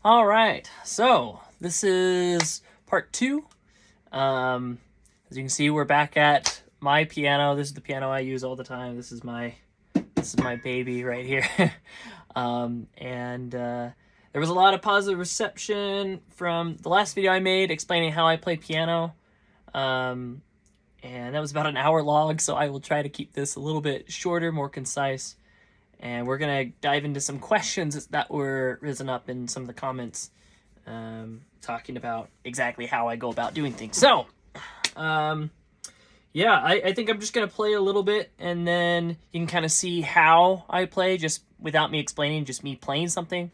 All right, so this is part 2. As you can see, we're back at my piano. This is the piano I use all the time. This is my baby right here. There was a lot of positive reception from the last video I made explaining how I play piano. And that was about an hour long, so I will try to keep this a little bit shorter, more concise. And we're going to dive into some questions that were risen up in some of the comments, talking about exactly how I go about doing things. So, yeah, I think I'm just going to play a little bit, and then you can kind of see how I play, just without me explaining, just me playing something.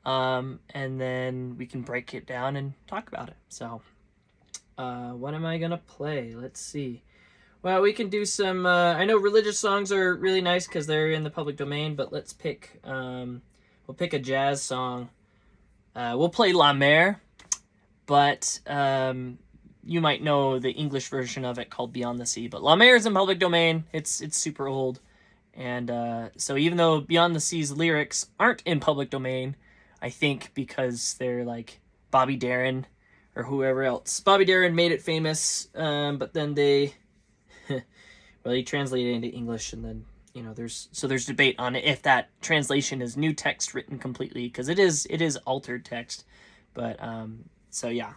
And then we can break it down and talk about it. So, what am I going to play? Let's see. Well, we can do some, I know religious songs are really nice because they're in the public domain, but let's pick, we'll pick a jazz song. We'll play La Mer, but you might know the English version of it called Beyond the Sea. But La Mer is in public domain. It's super old. And so even though Beyond the Sea's lyrics aren't in public domain, I think because they're like Bobby Darin or whoever else. Bobby Darin made it famous, but then they... well, he translated it into English, and then, you know, there's debate on it if that translation is new text written completely, because it is altered text. But so yeah,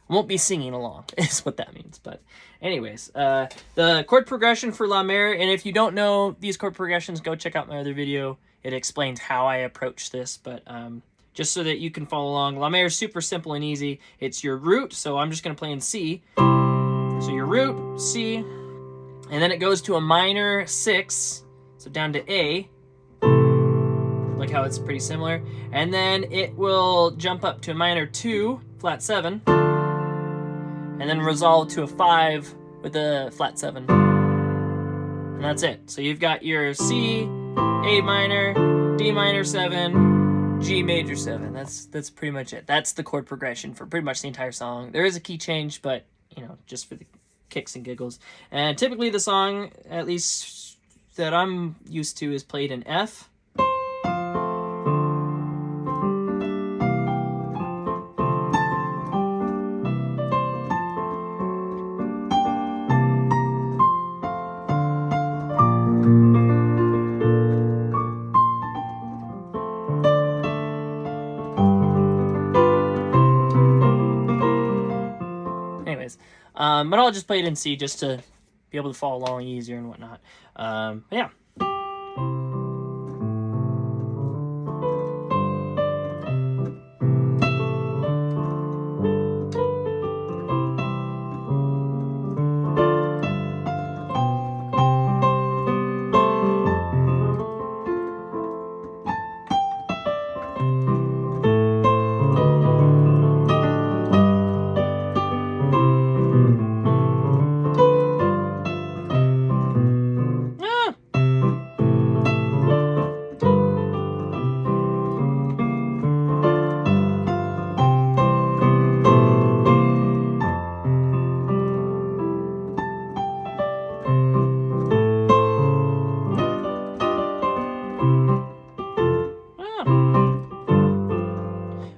I won't be singing along is what that means. But anyways, the chord progression for La Mer, and if you don't know these chord progressions, go check out my other video. It explains how I approach this, but just so that you can follow along. La Mer is super simple and easy. It's your root, so I'm just going to play in C. So your root, C. And then it goes to a minor 6, so down to A. Look how it's pretty similar. And then it will jump up to a minor 2, flat 7. And then resolve to a 5 with a flat 7. And that's it. So you've got your C, A minor, D minor 7, G major 7. That's pretty much it. That's the chord progression for pretty much the entire song. There is a key change, but, you know, just for the kicks and giggles. And typically the song, at least that I'm used to, is played in F. Anyways, but I'll just play it in C just to be able to follow along easier and whatnot. But yeah.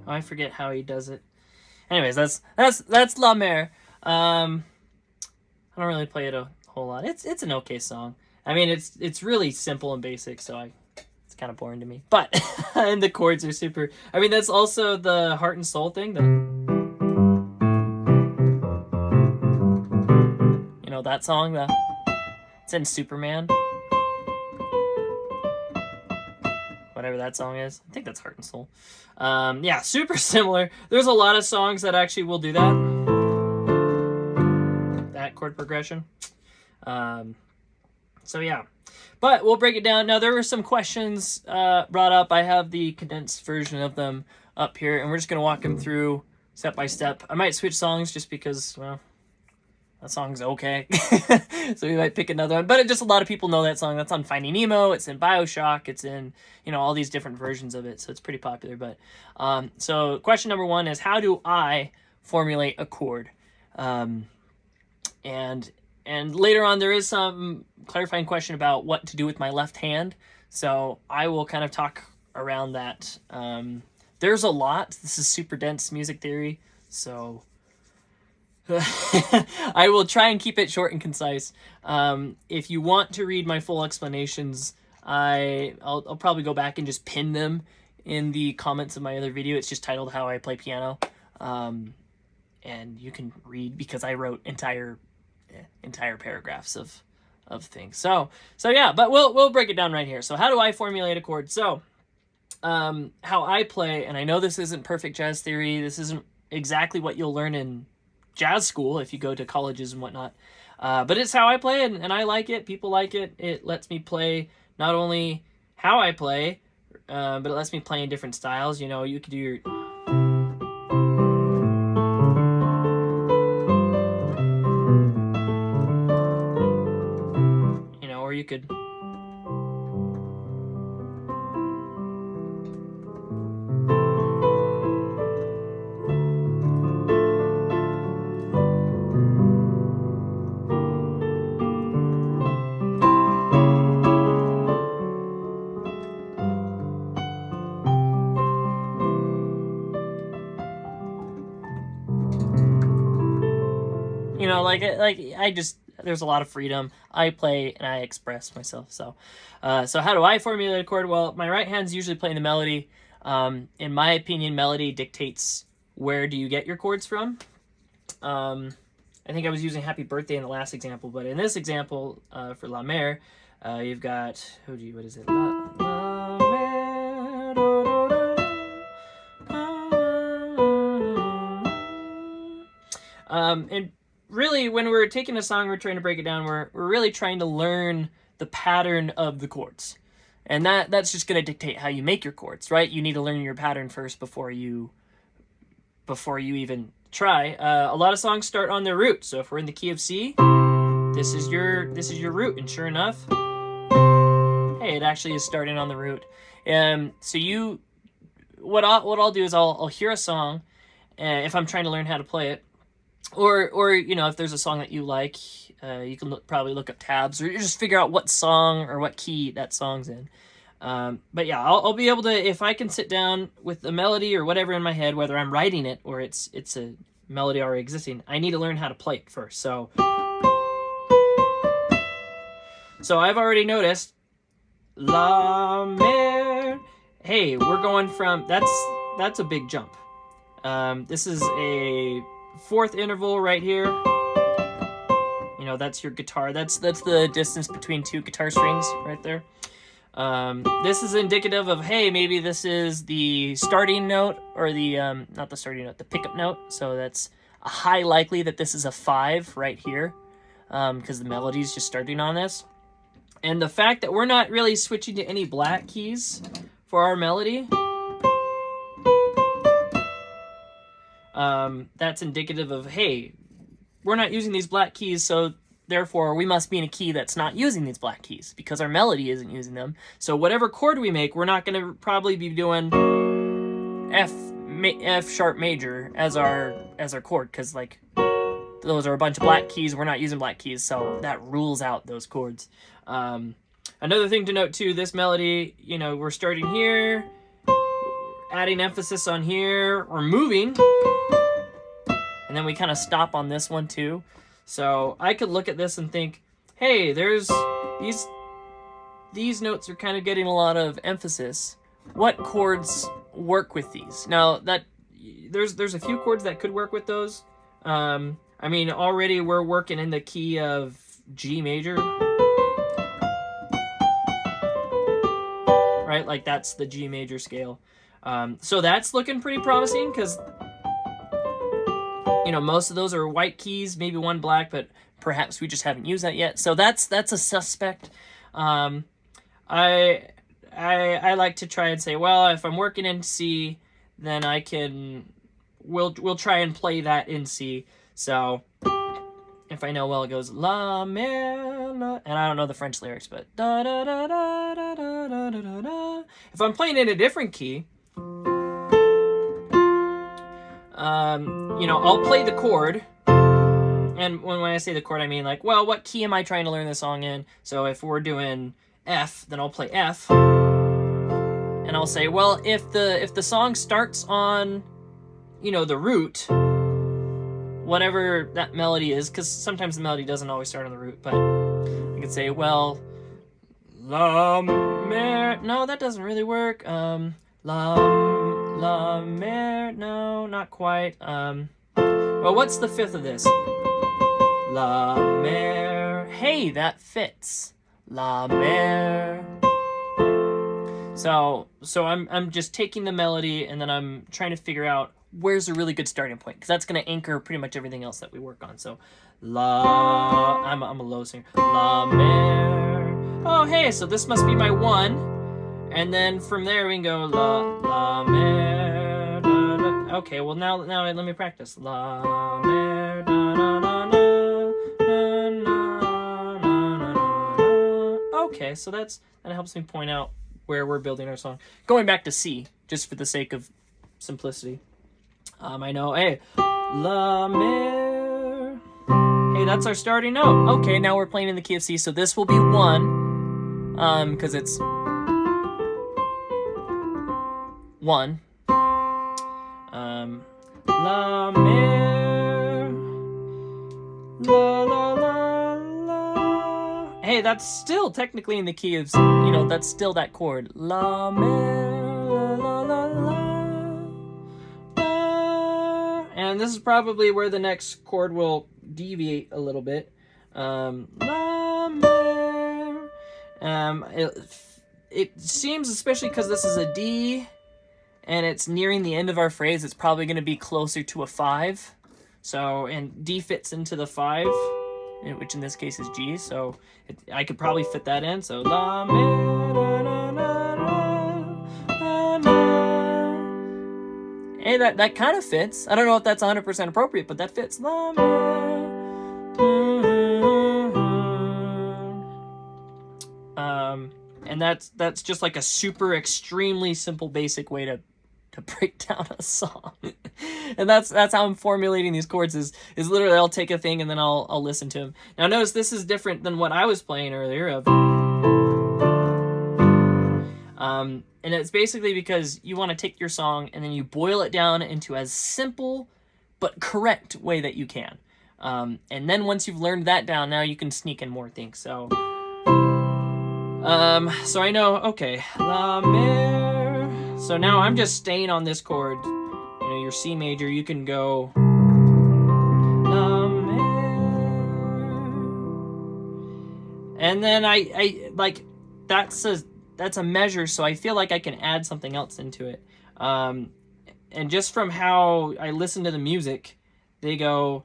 I forget how he does it. Anyways, that's La Mer. I don't really play it a whole lot. It's an okay song. I mean, it's really simple and basic, so it's kind of boring to me. But and the chords are super. I mean, that's also the heart and soul thing. You know that song? It's in Superman. Whatever that song is. I think that's Heart and Soul. Yeah, super similar. There's a lot of songs that actually will do that chord progression. So yeah, but we'll break it down. Now, there were some questions brought up. I have the condensed version of them up here, and we're just going to walk them through step by step. I might switch songs just because, well, that song's okay. So we might pick another one. But just a lot of people know that song. That's on Finding Nemo. It's in BioShock. It's in, you know, all these different versions of it. So it's pretty popular. But so question number 1 is, how do I formulate a chord? And later on, there is some clarifying question about what to do with my left hand. So I will kind of talk around that there's a lot. This is super dense music theory, so I will try and keep it short and concise. If you want to read my full explanations, I'll probably go back and just pin them in the comments of my other video. It's just titled How I Play Piano. And you can read, because I wrote entire paragraphs of things. So yeah, but we'll break it down right here. So how do I formulate a chord? So how I play, and I know this isn't perfect jazz theory. This isn't exactly what you'll learn in jazz school if you go to colleges and whatnot. But it's how I play, and I like it. People like it. It lets me play not only how I play, but it lets me play in different styles. You know, you could do your... You know, or you could... You know, like I just, there's a lot of freedom. I play and I express myself. So how do I formulate a chord? Well, my right hand's usually playing the melody. In my opinion, melody dictates where do you get your chords from. I think I was using Happy Birthday in the last example, but in this example, for La Mer, you've got, oh gee, what is it? La Mer, do, do, do. And really, when we're taking a song, we're trying to break it down, we're really trying to learn the pattern of the chords. And that's just going to dictate how you make your chords, right? You need to learn your pattern first before you even try. A lot of songs start on their root. So if we're in the key of C, this is your root, and sure enough, hey, it actually is starting on the root. So what I'll do is I'll hear a song, if I'm trying to learn how to play it. Or you know, if there's a song that you like, you can probably look up tabs, or just figure out what song or what key that song's in. But yeah, I'll be able to, if I can sit down with the melody or whatever in my head, whether I'm writing it or it's a melody already existing, I need to learn how to play it first. So I've already noticed La Mer. Hey, we're going from, that's a big jump. This is a fourth interval right here. You know, that's your guitar. That's the distance between two guitar strings right there. This is indicative of, hey, maybe this is the starting note, or the not the starting note, the pickup note. So that's a high likely that this is a 5 right here, because the melody is just starting on this. And the fact that we're not really switching to any black keys for our melody, that's indicative of, hey, we're not using these black keys, so therefore we must be in a key that's not using these black keys, because our melody isn't using them. So whatever chord we make, we're not going to probably be doing F sharp major as our chord, because like those are a bunch of black keys. We're not using black keys, so that rules out those chords. Another thing to note too, this melody, you know, we're starting here, adding emphasis on here, we're moving, and then we kind of stop on this one too. So I could look at this and think, hey, there's these notes are kind of getting a lot of emphasis. What chords work with these? Now that there's a few chords that could work with those. I mean, already we're working in the key of G major, right? Like that's the G major scale. So that's looking pretty promising, because you know, most of those are white keys, maybe one black, but perhaps we just haven't used that yet. So that's a suspect. I like to try and say, well, if I'm working in C, then we'll try and play that in C. So if I know, well, it goes La Mer, la, and I don't know the French lyrics, but da da da da da da da da da. If I'm playing in a different key, you know, I'll play the chord, and when I say the chord, I mean like, well, what key am I trying to learn this song in? So if we're doing F, then I'll play F, and and I'll say, well, if the song starts on, you know, the root, whatever that melody is, because sometimes the melody doesn't always start on the root, but I could say, well, la mer. No, that doesn't really work. La mer. No, not quite. Well, what's the fifth of this? La mer. Hey, that fits. La mer. So I'm just taking the melody and then I'm trying to figure out where's a really good starting point, because that's going to anchor pretty much everything else that we work on. So la, I'm a low singer. La mer. Oh, hey, so this must be my 1, and then from there we can go la mer. Da, da. Okay, well now let me practice. La mer. Da, da, da, da, da, da, da, da. Okay, so that helps me point out where we're building our song. Going back to C, just for the sake of simplicity. I know, hey, la mer. Hey, that's our starting note. Okay, now we're playing in the key of C, so this will be 1, because it's 1. La mer. La la la la. Hey, that's still technically in the key of, you know, that's still that chord. La mer, la la la. And this is probably where the next chord will deviate a little bit. La mer. It seems, especially because this is a D and it's nearing the end of our phrase, it's probably going to be closer to a 5. So, and D fits into the 5, which in this case is G. So I could probably fit that in. So la mer, da, da, da, da, da. Hey, that kind of fits. I don't know if that's 100% appropriate, but that fits. La mer. And that's just like a super extremely simple basic way to break down a song. And that's how I'm formulating these chords is literally I'll take a thing and then I'll listen to them. Now notice this is different than what I was playing earlier of and it's basically because you want to take your song and then you boil it down into as simple but correct way that you can. And then once you've learned that down, now you can sneak in more things. So I know, okay, la mer. So now I'm just staying on this chord. You know, your C major, you can go la mer. And then I like, that's a measure, so I feel like I can add something else into it. And just from how I listen to the music, they go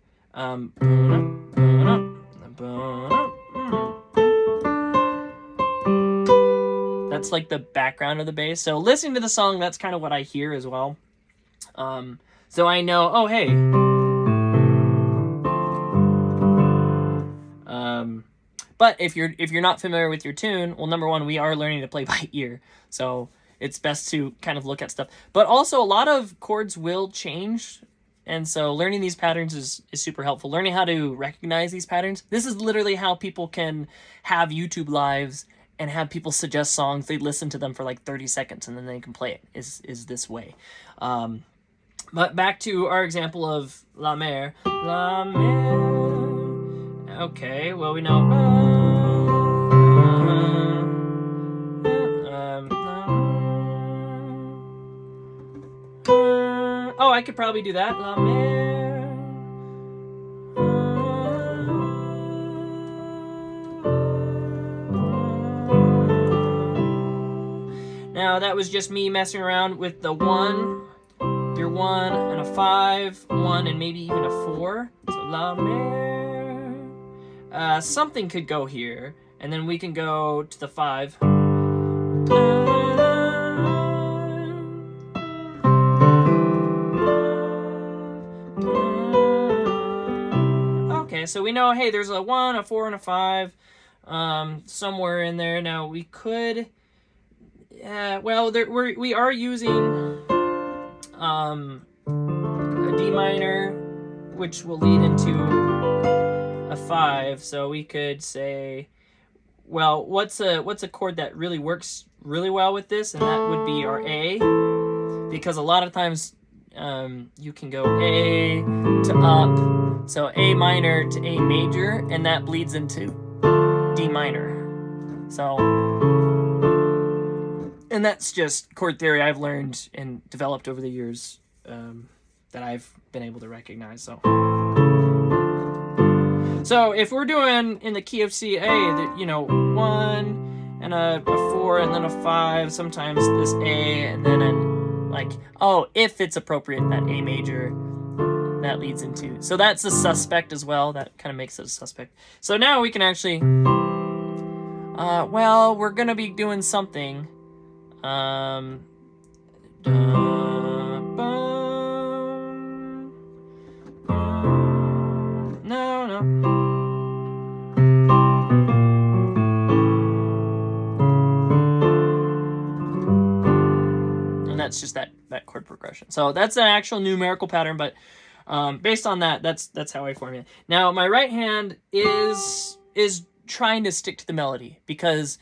that's like the background of the bass. So listening to the song, that's kind of what I hear as well. So I know, oh hey. But if you're not familiar with your tune, well, number one, we are learning to play by ear, so it's best to kind of look at stuff. But also, a lot of chords will change, and so learning these patterns is super helpful. Learning how to recognize these patterns. This is literally how people can have YouTube lives and have people suggest songs. They listen to them for like 30 seconds and then they can play it. Is this way. But back to our example of La Mer. La Mer. Okay, well, we know. Oh, I could probably do that. La mer. Now, that was just me messing around with the 1, your 1, and a 5, 1, and maybe even a 4. So, la mer. Something could go here, and then we can go to the 5. Okay, so we know, hey, there's a 1, a 4, and a 5 somewhere in there. Now, we could, well, we are using a D minor, which will lead into a 5, so we could say well, what's a chord that really works really well with this, and that would be our A, because a lot of times you can go A to up, so A minor to A major, and that bleeds into D minor. So, and that's just chord theory I've learned and developed over the years that I've been able to recognize. So if we're doing in the key of C, A, that, you know, 1 and a 4 and then a 5, sometimes this A and then like, oh, if it's appropriate, that A major, that leads into. So that's a suspect as well. That kind of makes it a suspect. So now we can actually, well, we're going to be doing something. No. And that's just that chord progression. So that's an actual numerical pattern, but based on that, that's how I form it. Now my right hand is trying to stick to the melody, because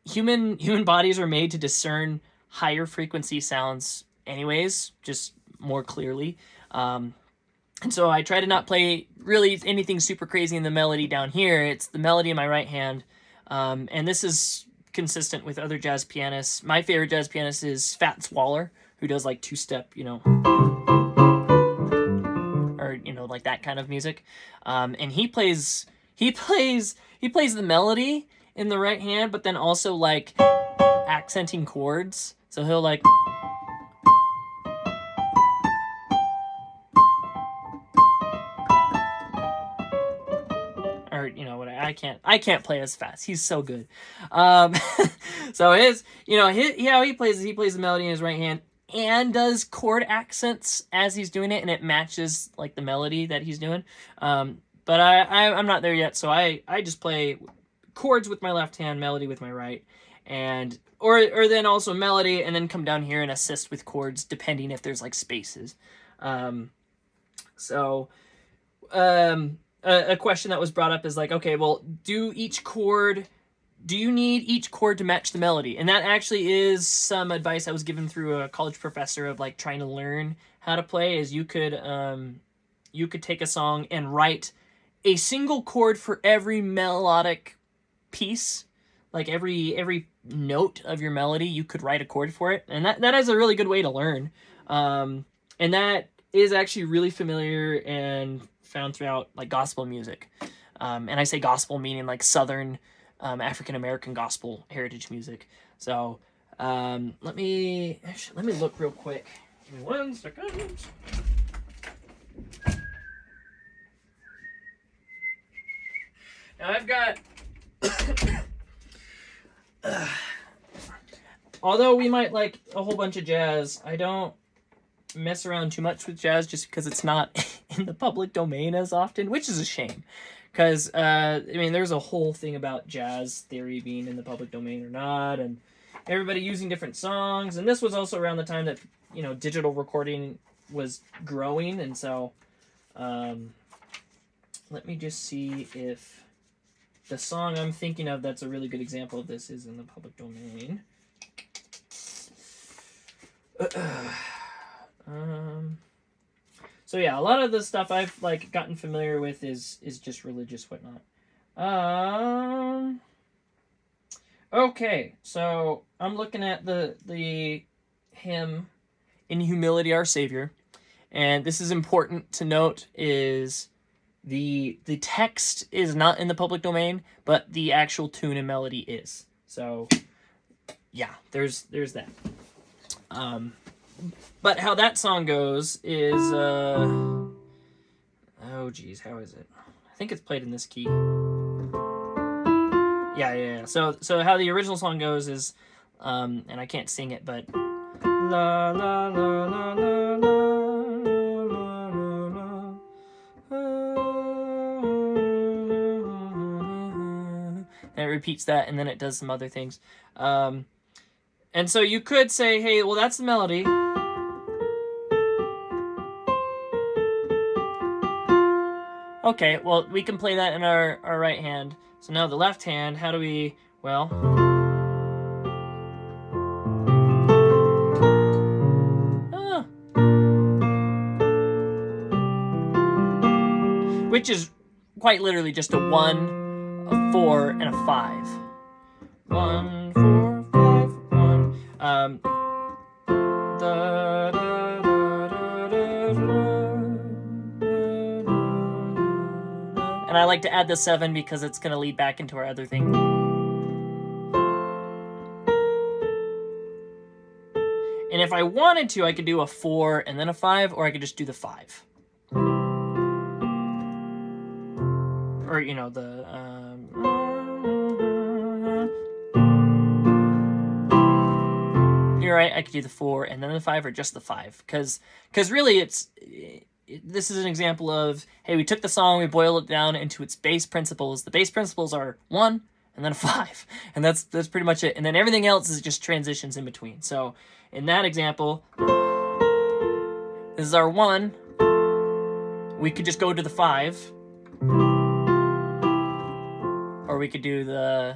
human bodies are made to discern higher frequency sounds anyways, just more clearly. And so I try to not play really anything super crazy in the melody down here. It's the melody in my right hand. And this is consistent with other jazz pianists. My favorite jazz pianist is Fats Waller, who does like two-step, you know, or, you know, like that kind of music. And he plays the melody in the right hand, but then also like accenting chords. So he'll like, or, you know what, I can't play as fast. He's so good. So his, you know, he plays the melody in his right hand and does chord accents as he's doing it, and it matches like the melody that he's doing. But I'm not there yet, so I just play chords with my left hand, melody with my right, and or then also melody, and then come down here and assist with chords depending if there's like spaces. A question that was brought up is like, okay, well, do you need each chord to match the melody? And that actually is some advice I was given through a college professor of like trying to learn how to play, is you could take a song and write a single chord for every melodic piece, like every note of your melody, you could write a chord for it. And that is a really good way to learn. And that is actually really familiar and found throughout like gospel music. And I say gospel meaning like Southern African American gospel heritage music. So let me look real quick. Give me 1 second. Now I've got although we might like a whole bunch of jazz, I don't mess around too much with jazz just because it's not in the public domain as often, which is a shame. Because, I mean, there's a whole thing about jazz theory being in the public domain or not, and everybody using different songs. And this was also around the time that, you know, digital recording was growing. And so, let me just see if the song I'm thinking of that's a really good example of this is in the public domain. So yeah, a lot of the stuff I've like gotten familiar with is just religious whatnot. Okay, so I'm looking at the hymn "In Humility Our Savior," and this is important to note, is the text is not in the public domain, but the actual tune and melody is. So yeah, there's that. But how that song goes is, oh geez, how is it? I think it's played in this key. Yeah. So how the original song goes is, and I can't sing it, but la la la la la la and it repeats that, and then it does some other things. And so you could say, hey, well, that's the melody. Okay, well, we can play that in our right hand. So now the left hand, how do we Well, which is quite literally just a 1, a 4, and a 5. 1, 4, 5, 1. Da, da, da, da, da, da. And I like to add the 7 because it's going to lead back into our other thing. And if I wanted to, I could do a 4 and then a 5, or I could just do the 5. Or, you know, the... You're right, I could do the 4 and then the 5, or just the 5. Because really this is an example of, hey, we took the song, we boiled it down into its base principles. The base principles are 1 and then a 5. And that's pretty much it. And then everything else is just transitions in between. So in that example, this is our 1. We could just go to the 5. Or we could do the...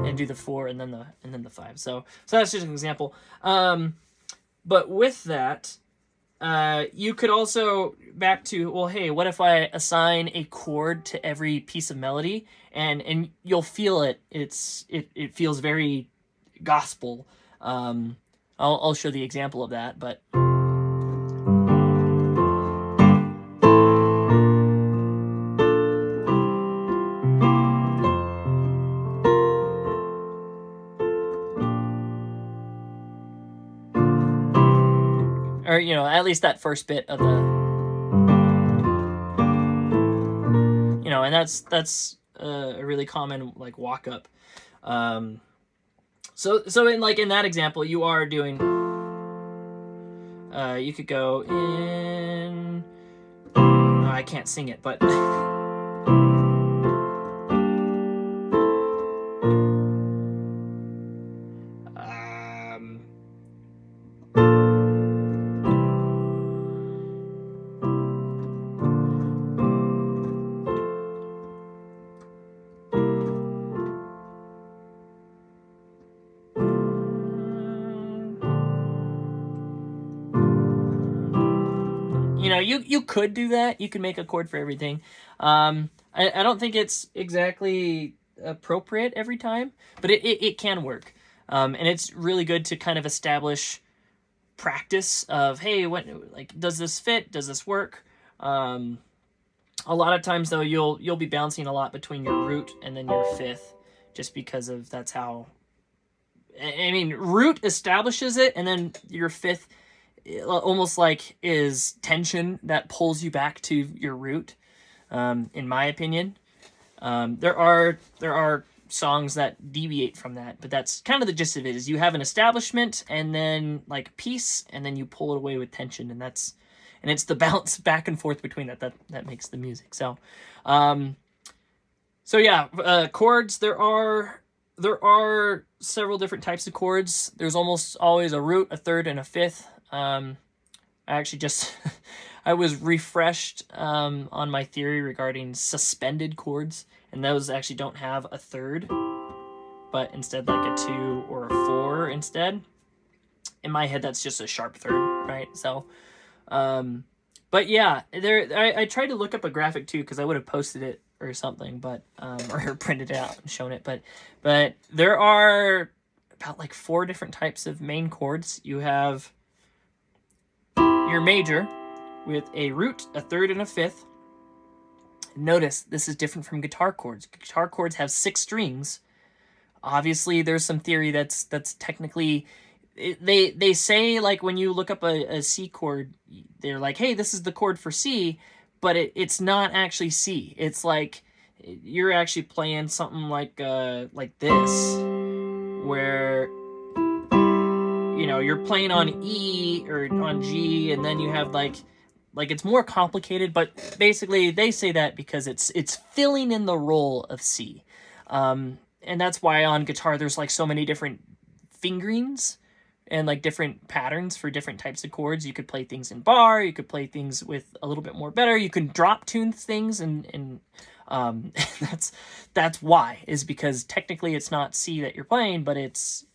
and do the 4 and then the 5. So that's just an example. But with that, you could also back to, well, hey, what if I assign a chord to every piece of melody, and you'll feel it. It feels very gospel. I'll show the example of that, but. Or, you know, at least that first bit of the, you know, and that's a really common like walk up. So in that example, you are doing, you could go in, oh, I can't sing it, but. You know, you could do that. You could make a chord for everything. I don't think it's exactly appropriate every time, but it can work. And it's really good to kind of establish practice of, hey, what, like, does this fit? Does this work? A lot of times though, you'll be bouncing a lot between your root and then your fifth, just because of that's how. I mean, root establishes it, and then your fifth almost like is tension that pulls you back to your root. In my opinion, there are songs that deviate from that, but that's kind of the gist of it. Is you have an establishment and then like peace, and then you pull it away with tension, and it's the bounce back and forth between that makes the music. So yeah, chords. There are several different types of chords. There's almost always a root, a third, and a fifth. I actually just I was refreshed on my theory regarding suspended chords, and those actually don't have a third, but instead like a 2 or a 4 instead. In my head, that's just a sharp third, right? So, but yeah, I tried to look up a graphic too, because I would have posted it or something, but or printed it out and shown it, but there are about like 4 different types of main chords. You have your major with a root, a third, and a fifth. Notice this is different from guitar chords. Guitar chords have 6 strings. Obviously, there's some theory that's technically, they say, like, when you look up a C chord, they're like, hey, this is the chord for C, but it's not actually C. It's like you're actually playing something like this, where, you know, you're playing on E or on G, and then you have like it's more complicated, but basically they say that because it's filling in the role of C. And that's why on guitar there's like so many different fingerings. and like different patterns for different types of chords. You could play things in bar, you could play things with a little bit more better, you can drop tune things, and that's why, is because technically it's not C that you're playing, but it's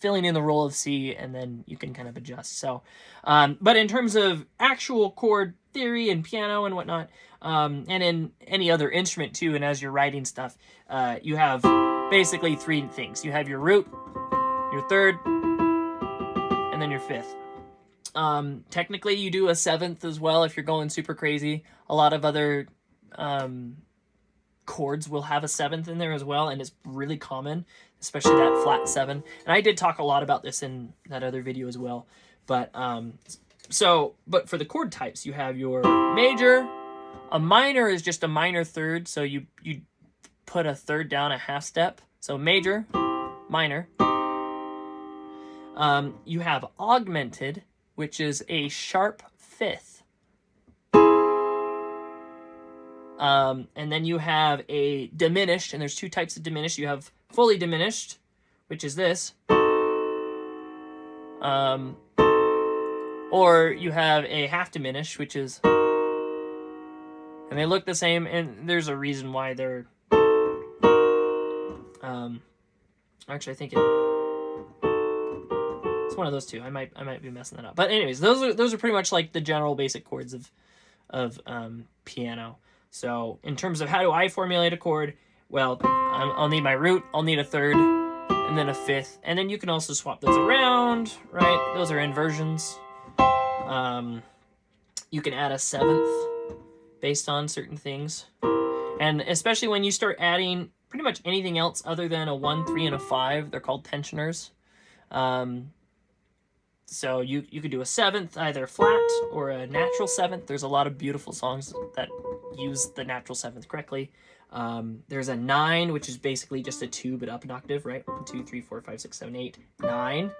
filling in the role of C, and then you can kind of adjust. So but in terms of actual chord theory and piano and whatnot, and in any other instrument too, and as you're writing stuff, you have basically three things. You have your root, your third, and then your fifth. Technically you do a seventh as well if you're going super crazy. A lot of other chords will have a seventh in there as well, and it's really common, especially that flat seven. And I did talk a lot about this in that other video as well. But but for the chord types, you have your major. A minor is just a minor third, so you put a third down a half step. So major, minor. You have augmented, which is a sharp fifth. And then you have a diminished, and there's two types of diminished. You have fully diminished, which is this. Or you have a half diminished, which is, and they look the same, and there's a reason why they're, actually I think it's one of those two. I might be messing that up. But anyways, those are pretty much like the general basic chords of piano. So in terms of how do I formulate a chord, well, I'll need my root, I'll need a third, and then a fifth, and then you can also swap those around, right? Those are inversions. You can add a seventh based on certain things, and especially when you start adding pretty much anything else other than a 1, 3, and a 5, they're called tensioners. So you could do a seventh, either flat or a natural seventh. There's a lot of beautiful songs that use the natural seventh correctly. There's a 9, which is basically just a 2 but up an octave, right? 1, 2, 3, 4, 5, 6, 7, 8, 9,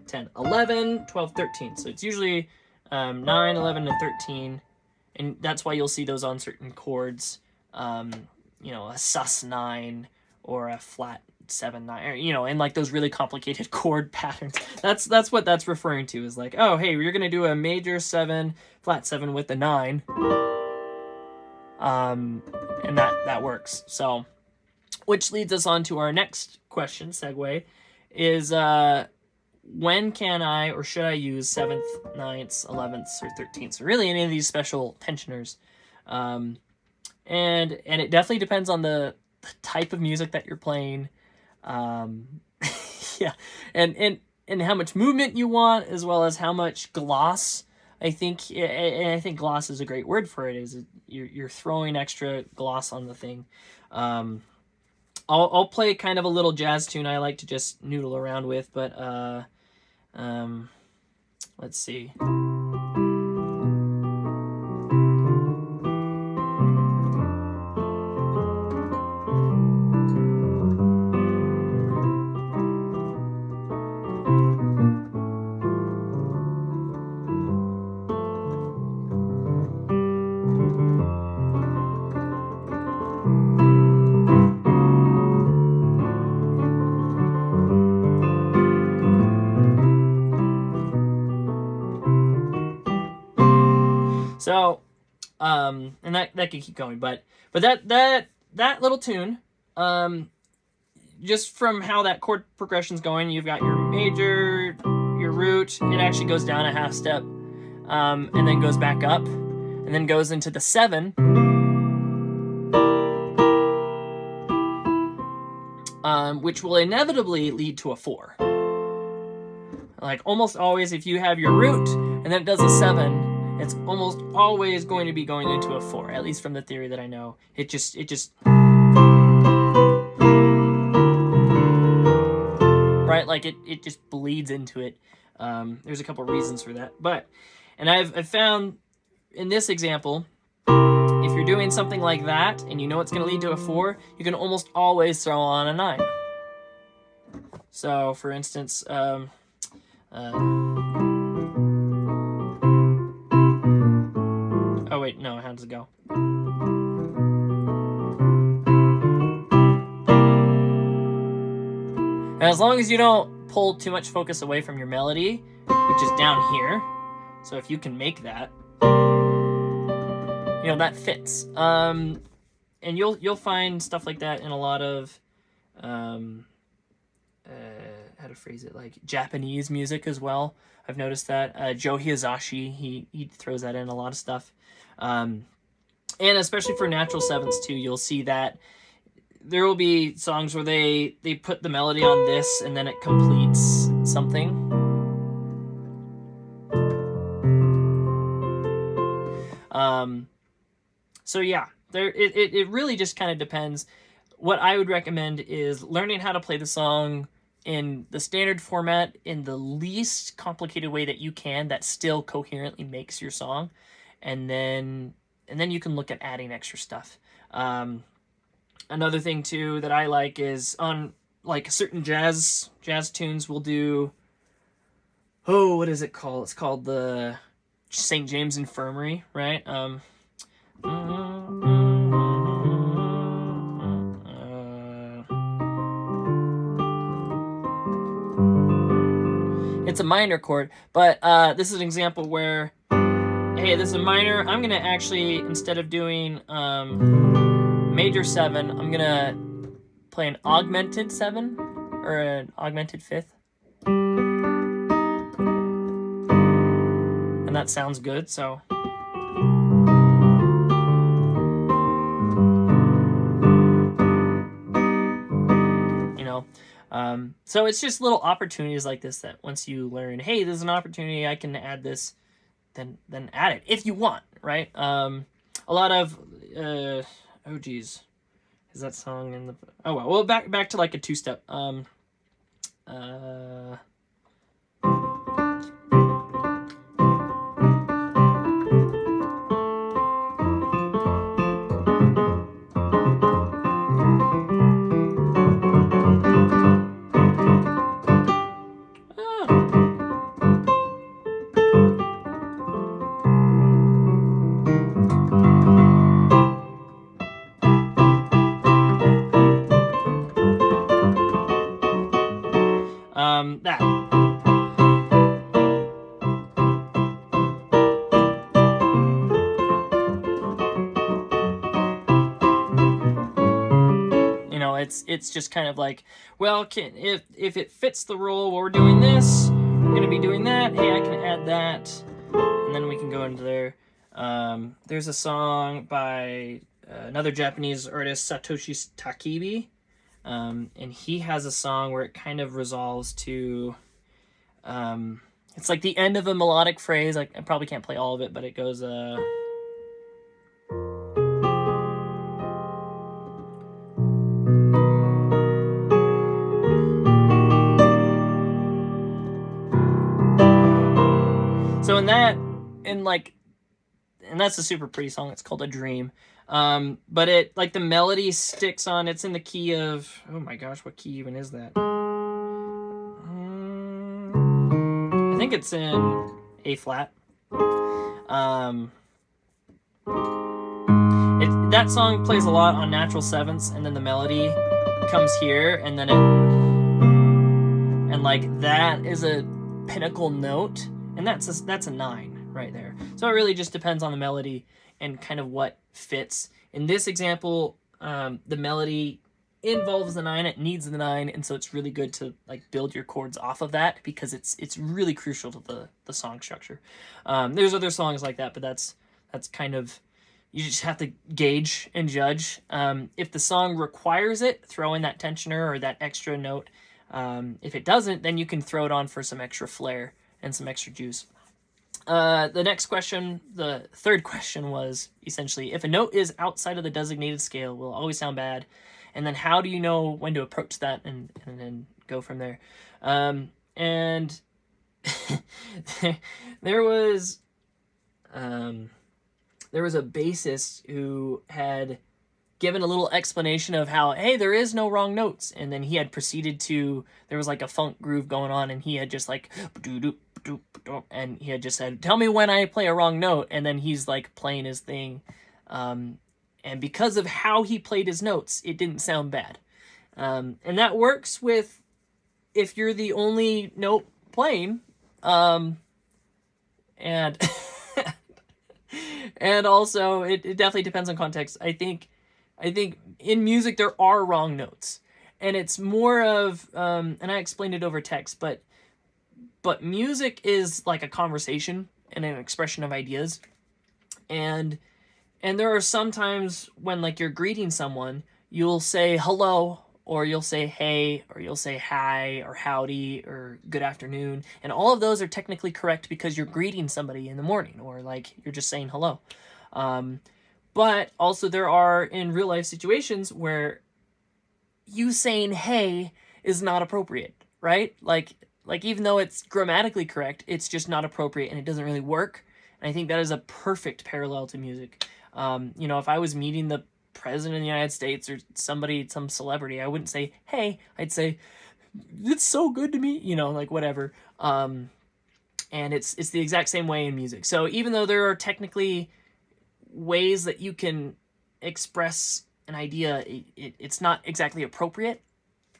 10, 11, 12, 13. So it's usually 9, 11, and 13. And that's why you'll see those on certain chords. You know, a sus 9 or a flat 7, 9, or, you know, and like those really complicated chord patterns. That's what that's referring to, is like, oh, hey, you're gonna do a major 7, flat 7 with a 9. And that works. So, which leads us on to our next question, segue, is when can I or should I use 7th, 9ths, 11ths, or 13ths, or really any of these special tensioners? And it definitely depends on the type of music that you're playing. Yeah, and how much movement you want, as well as how much gloss. I think gloss is a great word for it. Is you're throwing extra gloss on the thing. I'll play kind of a little jazz tune I like to just noodle around with, but let's see. So, and that could keep going, but that little tune, just from how that chord progression's going, you've got your major, your root, it actually goes down a half step, and then goes back up, and then goes into the 7, which will inevitably lead to a 4. Like almost always, if you have your root and then it does a 7, it's almost always going to be going into a 4, at least from the theory that I know. It just right, like it just bleeds into it. There's a couple reasons for that, and I've found in this example, if you're doing something like that and you know it's going to lead to a 4, you can almost always throw on a 9. So, for instance, oh wait, no, how does it go? And as long as you don't pull too much focus away from your melody, which is down here. So if you can make that, that fits. And you'll find stuff like that in a lot of how to phrase it, like Japanese music as well. I've noticed that Joe Hiyazashi, he throws that in a lot of stuff, and especially for natural sevenths too. You'll see that there will be songs where they put the melody on this and then it completes something. So yeah, it really just kind of depends. What I would recommend is learning how to play the song in the standard format in the least complicated way that you can, that still coherently makes your song, and then you can look at adding extra stuff. Another thing too that I like is on like certain jazz tunes we'll do, what is it called? It's called the St. James Infirmary, right? It's a minor chord, but this is an example where, hey, this is a minor. I'm gonna actually, instead of doing major 7, I'm gonna play an augmented 7 or an augmented 5th, and that sounds good. So so it's just little opportunities like this that once you learn, hey, there's an opportunity, I can add this, then add it if you want, right? A lot of oh geez, is that song in the well back to like a 2-step. That. It's just kind of like, well, if it fits the role, well, we're doing this, we're going to be doing that, hey, I can add that, and then we can go into there. There's a song by another Japanese artist, Satoshi Takebi, and he has a song where it kind of resolves to, it's like the end of a melodic phrase. I probably can't play all of it, but it goes, so and that's a super pretty song. It's called A Dream. But it, like, the melody sticks on, it's in the key of, oh my gosh, what key even is that? I think it's in A flat. That song plays a lot on natural sevenths, and then the melody comes here, and then and like that is a pinnacle note, and that's a 9 right there. So it really just depends on the melody and kind of what fits. In this example, the melody involves the 9, it needs the 9, and so it's really good to like build your chords off of that, because it's really crucial to the song structure. There's other songs like that, but that's kind of, you just have to gauge and judge. If the song requires it, throw in that tensioner or that extra note. If it doesn't, then you can throw it on for some extra flair and some extra juice. The next question, the third question, was essentially, if a note is outside of the designated scale, will it always sound bad? And then how do you know when to approach that and then go from there? And there was a bassist who had given a little explanation of how, hey, there is no wrong notes. And then he had proceeded to, there was like a funk groove going on, and he had just like, and he had just said, tell me when I play a wrong note. And then he's like playing his thing. And because of how he played his notes, it didn't sound bad. And that works with if you're the only note playing, and and also it definitely depends on context. I think in music there are wrong notes, and it's more of and I explained it over text, but music is like a conversation and an expression of ideas, and there are some times when, like, you're greeting someone, you'll say hello, or you'll say hey, or you'll say hi, or howdy, or good afternoon. And all of those are technically correct because you're greeting somebody in the morning, or like you're just saying hello. But also there are in real life situations where you saying hey is not appropriate, right? Like even though it's grammatically correct, it's just not appropriate and it doesn't really work. And I think that is a perfect parallel to music. You know, if I was meeting the president of the United States or somebody, some celebrity, I wouldn't say hey, I'd say it's so good to meet, you know, like whatever. And it's the exact same way in music. So even though there are technically ways that you can express an idea, it's not exactly appropriate,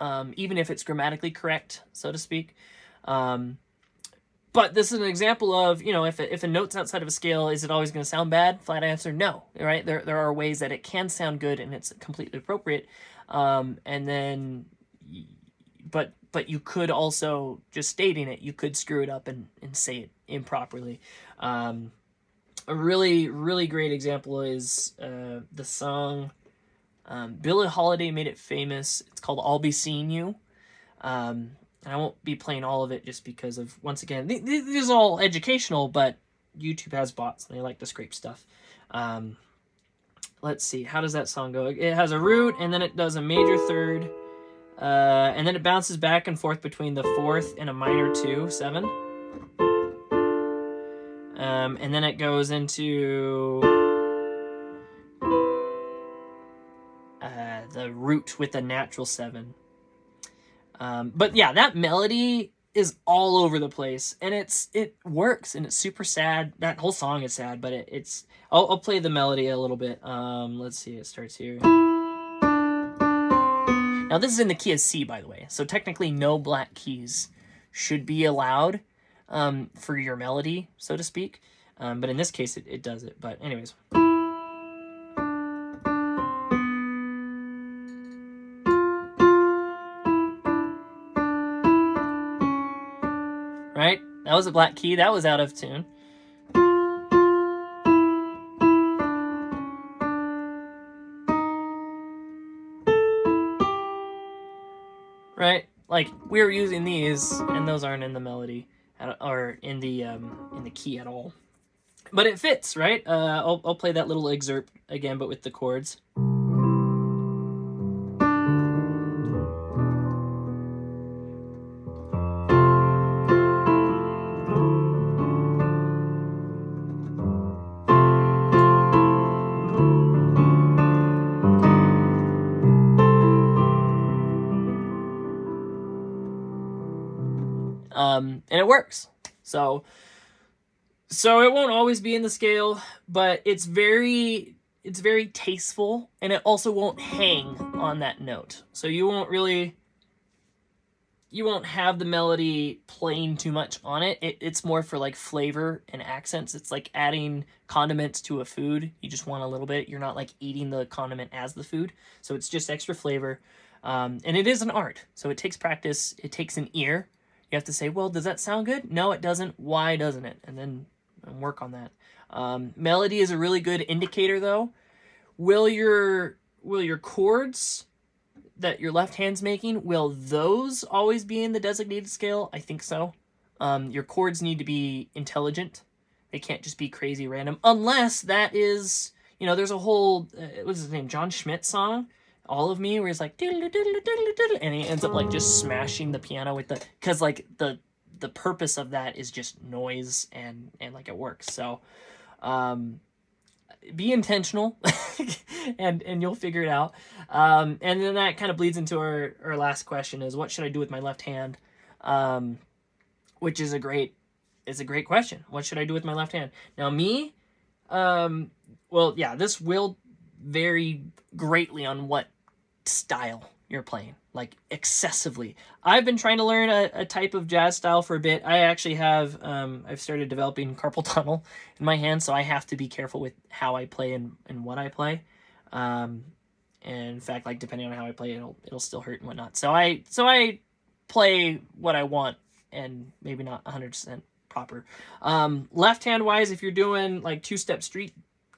even if it's grammatically correct, so to speak. But this is an example of, you know, if a note's outside of a scale, is it always going to sound bad? Flat answer, no. Right? There are ways that it can sound good and it's completely appropriate. And then, but you could also, just stating it, you could screw it up and say it improperly. A really, really great example is the song, Billie Holiday made it famous. It's called I'll Be Seeing You. And I won't be playing all of it just because of, once again, this is all educational, but YouTube has bots and they like to scrape stuff. Let's see, how does that song go? It has a root, and then it does a major third, and then it bounces back and forth between the fourth and a minor 2/7. And then it goes into the root with a natural 7. But yeah, that melody is all over the place, and it works, and it's super sad. That whole song is sad, but it's. I'll play the melody a little bit. Let's see, it starts here. Now this is in the key of C, by the way, so technically no black keys should be allowed for your melody, so to speak. But in this case, it does it. But anyways. Right? That was a black key. That was out of tune. Right? Like, we were using these, and those aren't in the melody, or in the key at all. But it fits, right? I'll play that little excerpt again, but with the chords. And it works. So it won't always be in the scale, but it's very tasteful, and it also won't hang on that note. So you won't have the melody playing too much on it. It's more for like flavor and accents. It's like adding condiments to a food. You just want a little bit. You're not like eating the condiment as the food. So it's just extra flavor. And it is an art. So it takes practice. It takes an ear. You have to say, well, does that sound good? No, it doesn't. Why doesn't it? And then work on that. Melody is a really good indicator, though. Will your chords that your left hand's making, will those always be in the designated scale? I think so. Your chords need to be intelligent. They can't just be crazy random, unless that is, you know, there's a whole, what's his name, John Schmidt song, All of Me, where he's like, and he ends up like just smashing the piano with the, because like the purpose of that is just noise, and like it works. So be intentional and you'll figure it out. And then that kind of bleeds into our last question, is what should I do with my left hand? Which is a great question. What should I do with my left hand? Now me, well, yeah, this will vary greatly on what style you're playing. like excessively. I've been trying to learn a type of jazz style for a bit. I actually have, I've started developing carpal tunnel in my hand, so I have to be careful with how I play and what I play. And in fact, like depending on how I play, it'll still hurt and whatnot. So I play what I want and maybe not 100% proper. Left hand wise, if you're doing like two-step street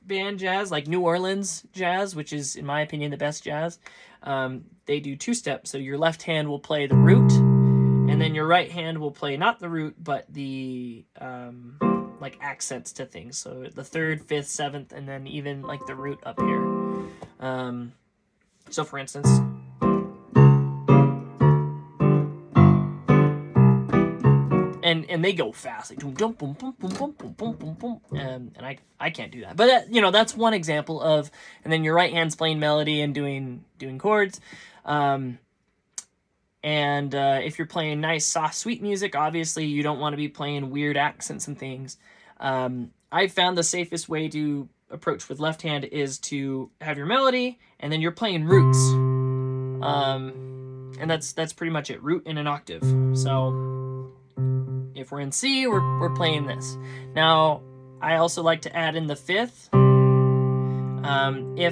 band jazz, like New Orleans jazz, which is in my opinion the best jazz, they do two-step. So your left hand will play the root, and then your right hand will play not the root but the like accents to things. So the third, fifth, seventh, and then even like the root up here. So for instance, and they go fast, like boom, boom, boom, boom, boom, boom, boom, boom, boom, and I can't do that. But you know, that's one example of. And then your right hand's playing melody and doing chords. And if you're playing nice, soft, sweet music, obviously you don't want to be playing weird accents and things. I found the safest way to approach with left hand is to have your melody, and then you're playing roots. And that's pretty much it. Root in an octave. So if we're in C, we're playing this. Now, I also like to add in the fifth. If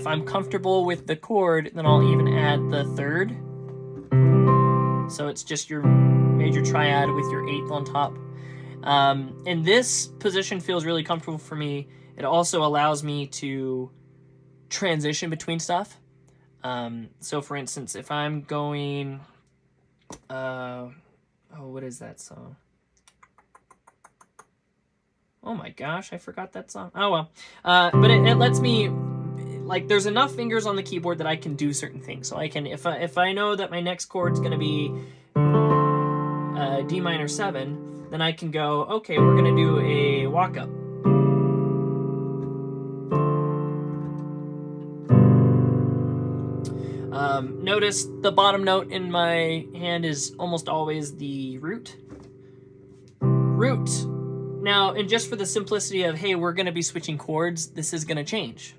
I'm comfortable with the chord, then I'll even add the third. So it's just your major triad with your eighth on top. And this position feels really comfortable for me. It also allows me to transition between stuff. So for instance, if I'm going, what is that song? Oh my gosh, I forgot that song. Oh well. But it lets me, like, there's enough fingers on the keyboard that I can do certain things. So I can, if I know that my next chord's gonna be D minor 7, then I can go, okay, we're gonna do a walk up. Notice the bottom note in my hand is almost always the root. Root. Now, and just for the simplicity of, hey, we're going to be switching chords, this is going to change.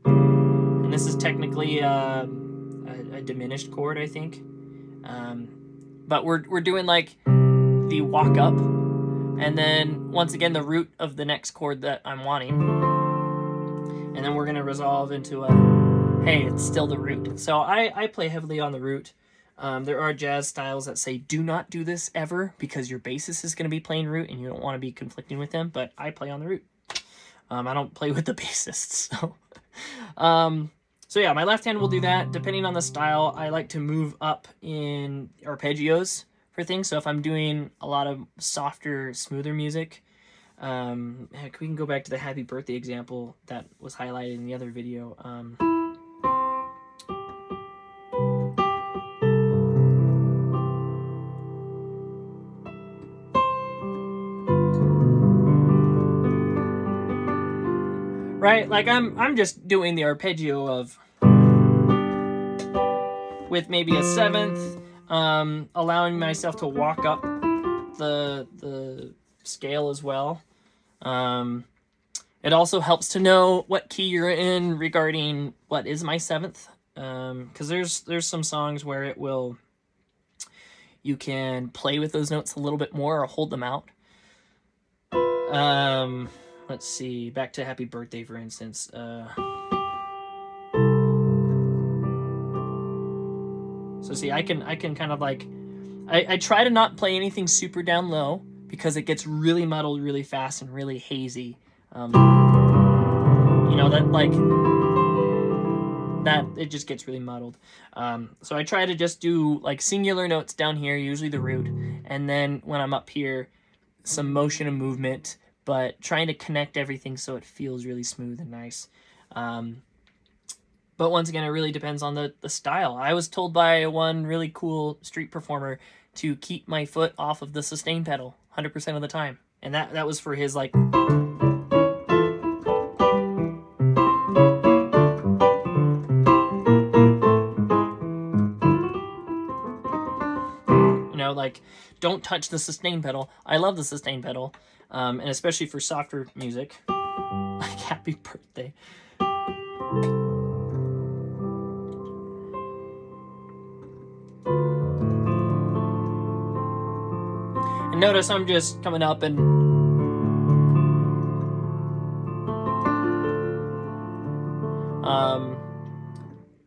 And this is technically a diminished chord, I think. But we're doing like the walk up, and then once again the root of the next chord that I'm wanting. And then we're going to resolve into a, hey, it's still the root. So I play heavily on the root. There are jazz styles that say do not do this ever because your bassist is going to be playing root and you don't want to be conflicting with them, but I play on the root. I don't play with the bassists. So yeah, my left hand will do that. Depending on the style, I like to move up in arpeggios for things. So if I'm doing a lot of softer, smoother music, heck, we can go back to the happy birthday example that was highlighted in the other video. Right, like I'm just doing the arpeggio of with maybe a seventh, allowing myself to walk up the scale as well. It also helps to know what key you're in regarding what is my seventh, because there's some songs where it will, you can play with those notes a little bit more or hold them out. Let's see, back to Happy Birthday, for instance. So see, I can kind of like, I try to not play anything super down low because it gets really muddled really fast and really hazy. You know, that like, that it just gets really muddled. So I try to just do like singular notes down here, usually the root, and then when I'm up here, some motion and movement, but trying to connect everything so it feels really smooth and nice. But once again, it really depends on the style. I was told by one really cool street performer to keep my foot off of the sustain pedal 100% of the time. And that was for his, like... You know, like, don't touch the sustain pedal. I love the sustain pedal. And especially for softer music, like Happy Birthday. And notice I'm just coming up and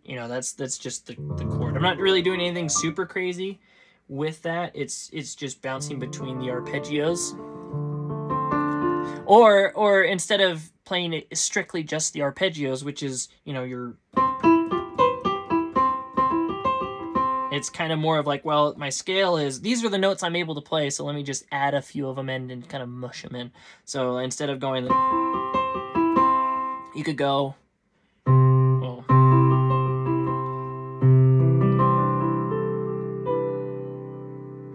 you know, that's just the chord. I'm not really doing anything super crazy with that. It's just bouncing between the arpeggios. Or instead of playing it strictly just the arpeggios, which is, you know, it's kind of more of like, well, my scale is, these are the notes I'm able to play, so let me just add a few of them in and kind of mush them in. So instead of going, you could go, well,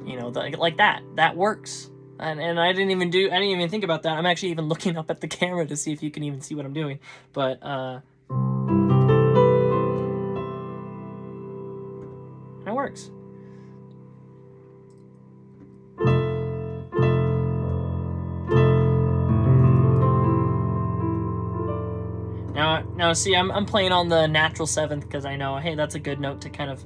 you know, like that. That works. And I didn't even think about that. I'm actually even looking up at the camera to see if you can even see what I'm doing. But it works. Now see, I'm playing on the natural 7th because I know, hey, that's a good note to kind of.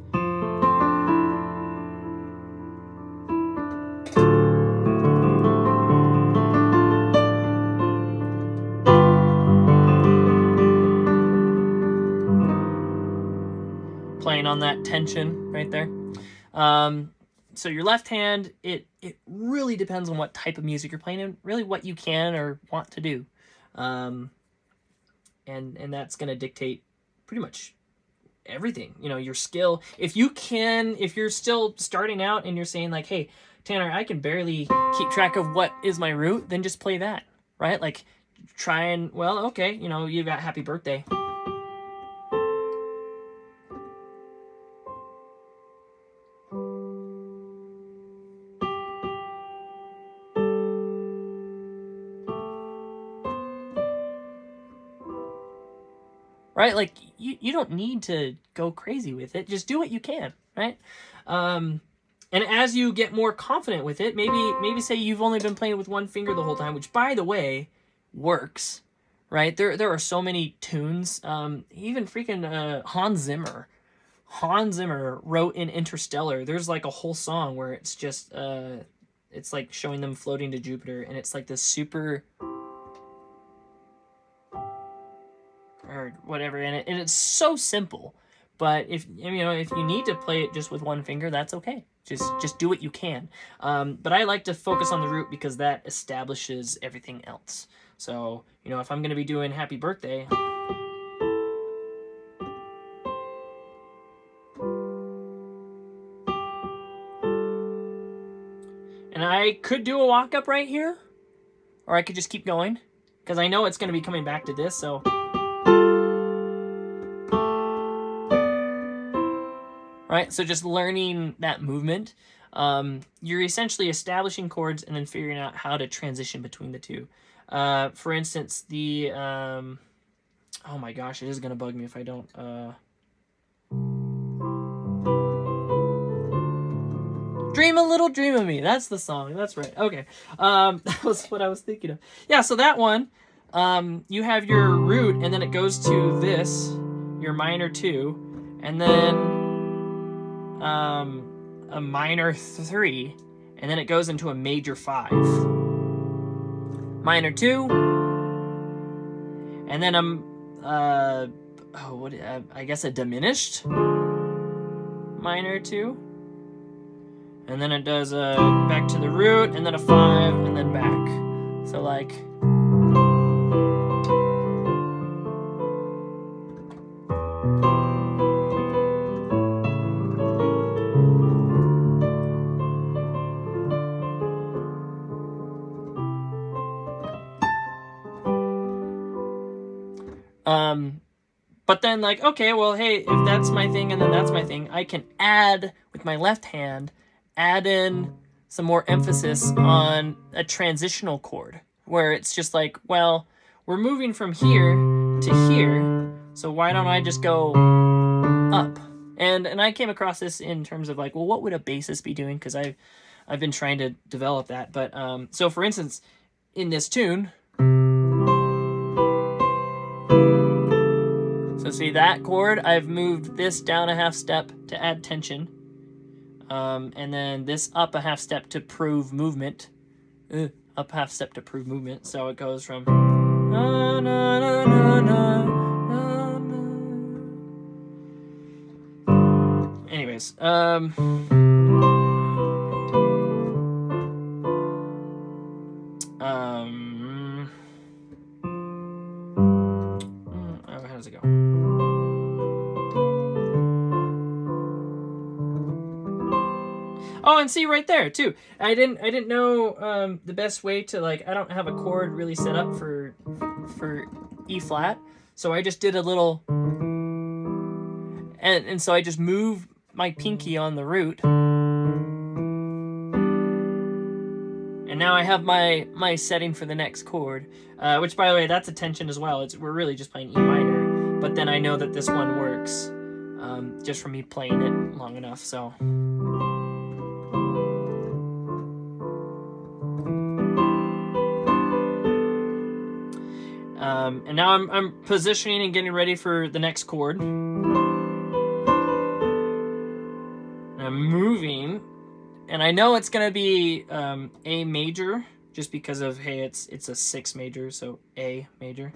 Playing on that tension right there. So your left hand, it really depends on what type of music you're playing and really what you can or want to do. And that's going to dictate pretty much everything, you know, your skill. If you're still starting out and you're saying like, hey, Tanner, I can barely keep track of what is my root, then just play that, right? Like try and, well, okay, you know, you got Happy Birthday. Right? Like, you don't need to go crazy with it. Just do what you can, right? And as you get more confident with it, maybe say you've only been playing with one finger the whole time, which, by the way, works, right? There are so many tunes. Even freaking Hans Zimmer wrote in Interstellar. There's like a whole song where it's just, it's like showing them floating to Jupiter, and it's like this super... or whatever, and it's so simple. But if you need to play it just with one finger, that's okay. Just do what you can. But I like to focus on the root because that establishes everything else. So, you know, if I'm going to be doing Happy Birthday, and I could do a walk up right here, or I could just keep going because I know it's going to be coming back to this. So. Right, so just learning that movement, you're essentially establishing chords and then figuring out how to transition between the two. For instance, the oh my gosh, it is gonna bug me if I don't. Dream a Little Dream of Me. That's the song. That's right. Okay, that was what I was thinking of. Yeah, so that one, you have your root, and then it goes to this, your minor 2, and then. A minor 3, and then it goes into a major 5. Minor 2, and then I guess a diminished minor 2, and then it does back to the root, and then a 5, and then back. So like. But then like, okay, well, hey, if that's my thing and then that's my thing, I can add with my left hand, add in some more emphasis on a transitional chord where it's just like, well, we're moving from here to here, so why don't I just go up? And I came across this in terms of like, well, what would a bassist be doing? Because I've been trying to develop that. But so for instance, in this tune. So see that chord, I've moved this down a half step to add tension. And then this up a half step to prove movement. Up half step to prove movement. So it goes from na, na, na, na, na, na, na. Anyways, oh, how does it go? Oh, and see right there too. I didn't know the best way to, like, I don't have a chord really set up for E flat, so I just did a little, and so I just moved my pinky on the root, and now I have my setting for the next chord, which, by the way, that's a tension as well. We're really just playing E minor, but then I know that this one works just from me playing it long enough. So. And now I'm positioning and getting ready for the next chord. I'm moving, and I know it's gonna be A major, just because of, hey, it's a 6 major, so A major.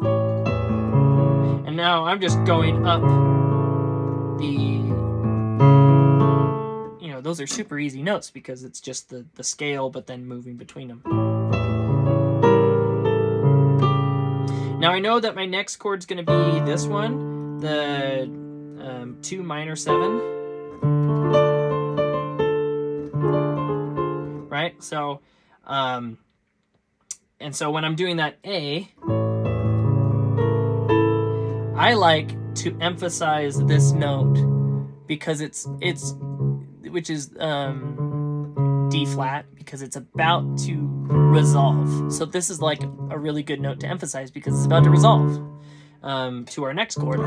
And now I'm just going up those are super easy notes because it's just the scale, but then moving between them. Now I know that my next chord's going to be this one, the 2 minor 7. Right? So, and so when I'm doing that A, I like to emphasize this note because which is D flat, because it's about to resolve. So this is like a really good note to emphasize because it's about to resolve to our next chord.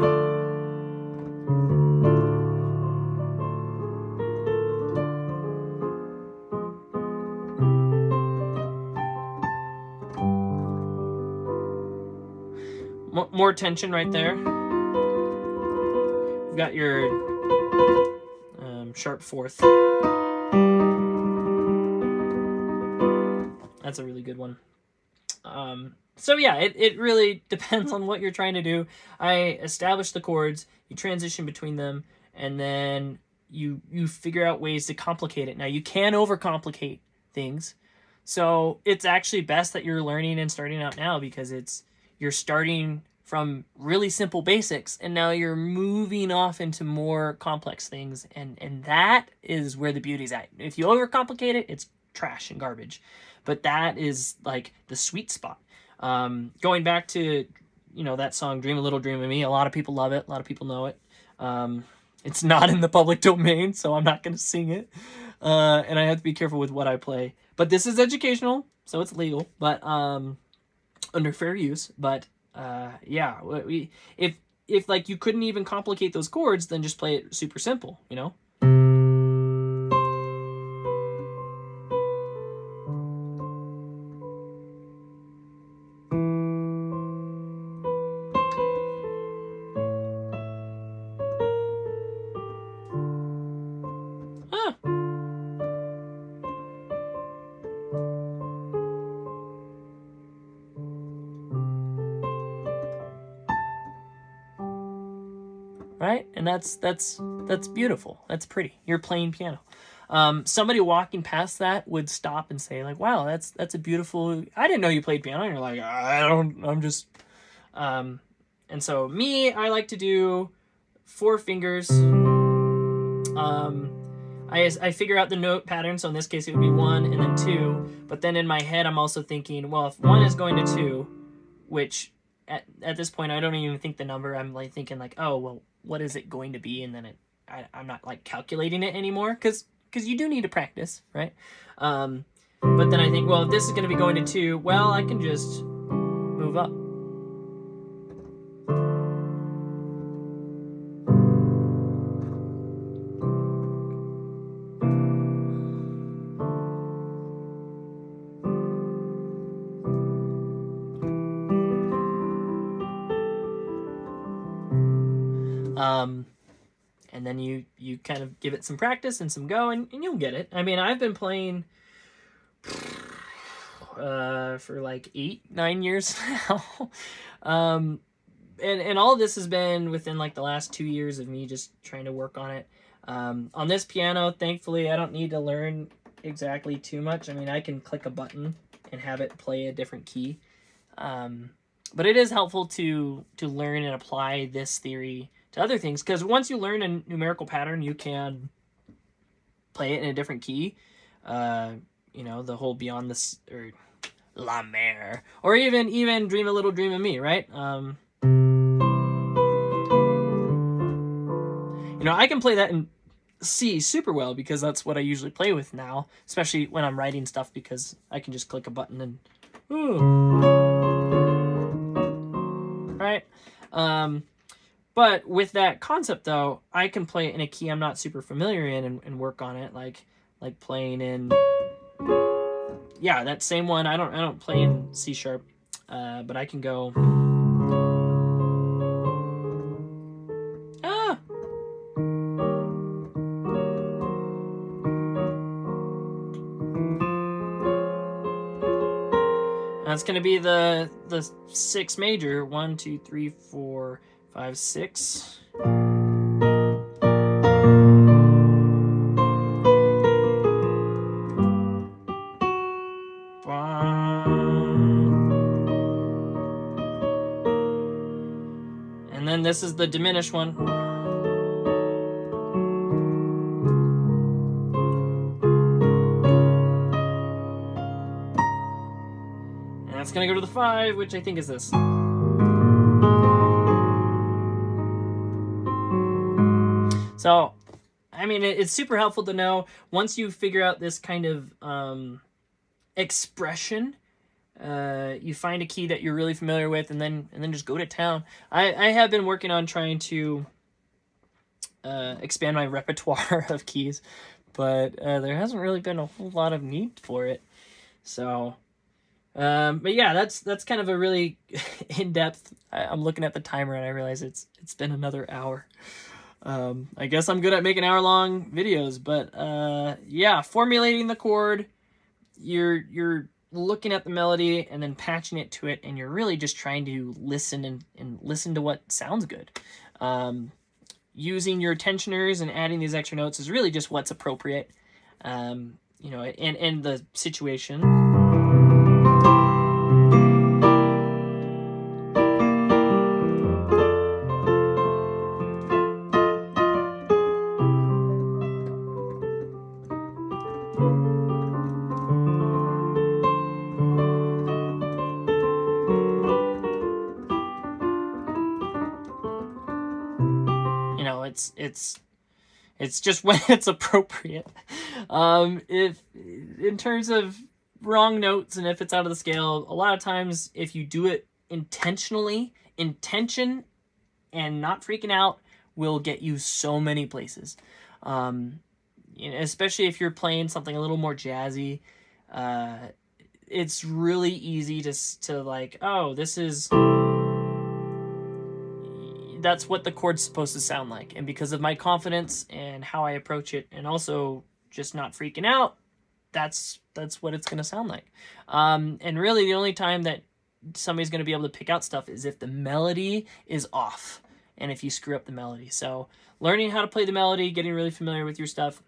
More tension right there. You've got your sharp 4th. That's a really good one. So yeah, it really depends on what you're trying to do. I establish the chords, you transition between them, and then you figure out ways to complicate it. Now, you can overcomplicate things, so it's actually best that you're learning and starting out now, because you're starting from really simple basics, and now you're moving off into more complex things, and that is where the beauty's at. If you overcomplicate it, it's trash and garbage. But that is like the sweet spot. Going back to, that song, Dream a Little Dream of Me, a lot of people love it. A lot of people know it. It's not in the public domain, so I'm not going to sing it. And I have to be careful with what I play. But this is educational, so it's legal, but under fair use. But yeah, if like you couldn't even complicate those chords, then just play it super simple, Right? And that's beautiful. That's pretty. You're playing piano. Somebody walking past that would stop and say, like, wow, that's a beautiful, I didn't know you played piano. And you're like, I'm just, and so I like to do 4 fingers. I figure out the note pattern. So in this case, it would be 1 and then 2. But then in my head, I'm also thinking, well, if 1 is going to 2, which at this point, I don't even think the number. I'm like thinking like, oh, well, what is it going to be? And then I'm not like calculating it anymore, because you do need to practice, right? But then I think, well, if this is going to be going to 2, well, I can just move up. and then you kind of give it some practice and some go, and you'll get it. I mean, I've been playing for like 8-9 years now. And all of this has been within like the last 2 years of me just trying to work on it. On this piano, thankfully, I don't need to learn exactly too much. I mean, I can click a button and have it play a different key. But it is helpful to learn and apply this theory to other things, because once you learn a numerical pattern, you can play it in a different key. You know, the whole Beyond the or La Mer, or even Dream a Little Dream of Me, right? You know, I can play that in C super well because that's what I usually play with now, especially when I'm writing stuff, because I can just click a button and right. But with that concept though, I can play it in a key I'm not super familiar in and work on it, like playing in that same one. I don't play in C sharp, but I can go That's gonna be the 6 major. 1, 2, 3, 4, 5, 6. And then this is the diminished one. That's gonna go to the 5, which I think is this. So, I mean, it's super helpful to know once you figure out this kind of expression. You find a key that you're really familiar with, and then just go to town. I have been working on trying to expand my repertoire of keys, but there hasn't really been a whole lot of need for it. So. But yeah, that's kind of a really in-depth. I'm looking at the timer and I realize it's been another hour. I guess I'm good at making hour-long videos, but yeah, formulating the chord, you're looking at the melody and then patching it to it, and you're really just trying to listen and listen to what sounds good. Using your tensioners and adding these extra notes is really just what's appropriate, you know, in the situation. You know, it's just when it's appropriate. If in terms of wrong notes and if it's out of the scale, a lot of times if you do it intentionally, intention and not freaking out will get you so many places. You know, especially if you're playing something a little more jazzy, it's really easy to like, oh, that's what the chord's supposed to sound like. And because of my confidence and how I approach it, and also just not freaking out, that's what it's going to sound like. And really the only time that somebody's going to be able to pick out stuff is if the melody is off and if you screw up the melody. So learning how to play the melody, getting really familiar with your stuff,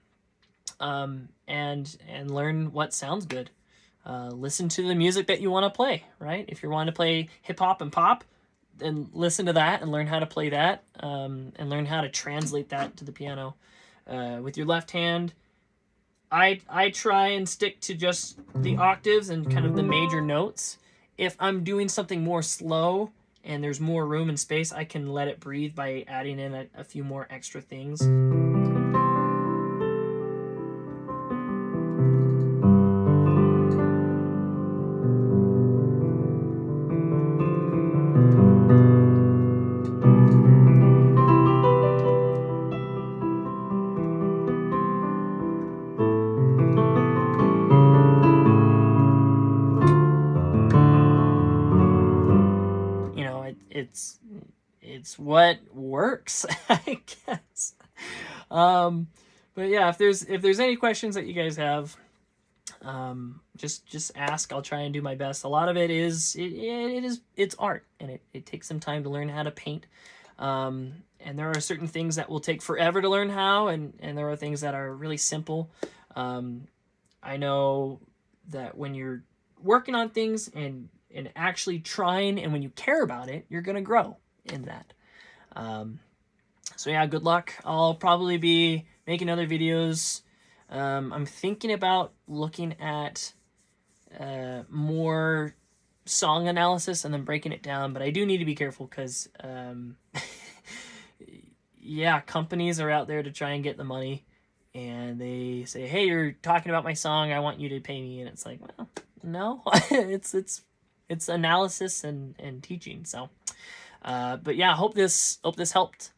and learn what sounds good. Listen to the music that you want to play, right? If you're wanting to play hip hop and pop, then listen to that and learn how to play that, and learn how to translate that to the piano. With your left hand, I try and stick to just the octaves and kind of the major notes. If I'm doing something more slow and there's more room and space, I can let it breathe by adding in a few more extra things. It's what works, I guess. But yeah, if there's any questions that you guys have, just ask. I'll try and do my best. A lot of it is it's art, and it takes some time to learn how to paint. And there are certain things that will take forever to learn how, and there are things that are really simple. I know that when you're working on things and actually trying, and when you care about it, you're gonna grow in that. So yeah, good luck. I'll probably be making other videos. I'm thinking about looking at more song analysis and then breaking it down, but I do need to be careful because yeah, companies are out there to try and get the money, and they say, hey, you're talking about my song, I want you to pay me. And it's like, well, no. it's analysis and teaching. So but yeah, hope this helped,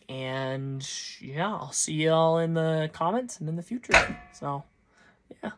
and yeah, I'll see y'all in the comments and in the future. So yeah.